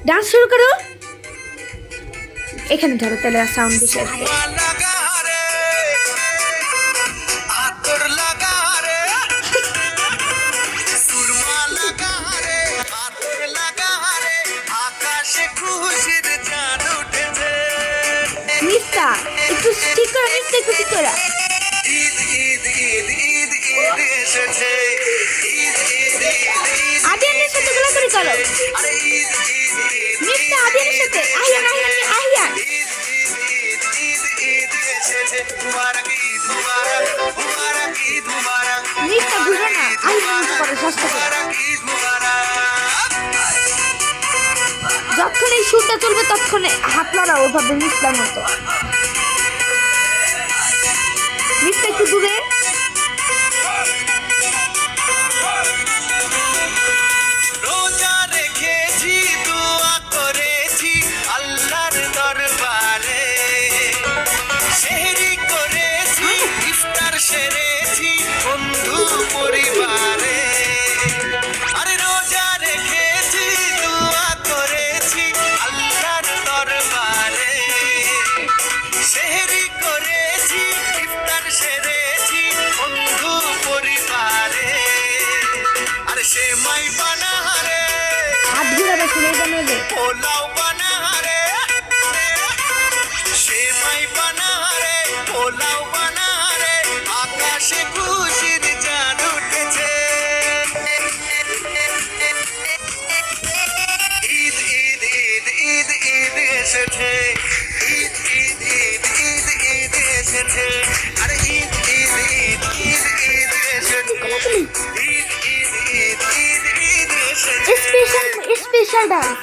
Dance শুরু করো। এখানে ধরো তাহলে সাউন্ড বেশি আসবে। মিস্তা একটু ঠিক করো, মিস্তা একটু ঠিক করো। আদিয়ানের সাথে গোলাগুলি করো। মিস্তা আদিয়ানের সাথে আহিয়ান আহিয়ান আহিয়ান। মিস্তা ঘুরো না, আহিয়ান করো সস্তা করে। যখন এই সুরটা চলবে তখন হাত লড়াও ওভাবে মিস্তার মতো। মিস্তা একটু দূরে। রোজা রেখেছি, দোয়া করেছি আল্লাহর দরবারে, সেহরি করেছি, ইফতার সেরেছি বন্ধু পরিবারে। আরে রোজা রেখেছি, দোয়া করেছি আল্লাহর দরবারে, সেহরি করেছি, ইফতার সেরেছি বন্ধু পরিবারে। আরে সেমাই বানাহারে, হাত ঘুরাবে, শুনে বানাবে। পোলাও বানাহারে, সেমাই বানাহারে, পোলাও বানাহারে, আকাশে খুশির চাঁদ উঠেছে। ঈদ ঈদ ঈদ ঈদ ঈদ এসেছে, ঈদ ঈদ ঈদ ঈদ ঈদ এসেছে। আরে ঈদ ঈদ ঈদ ঈদ ঈদ এসেছে, ঈদ ঈদ ঈদ ঈদ ঈদ এসেছে। Special dance.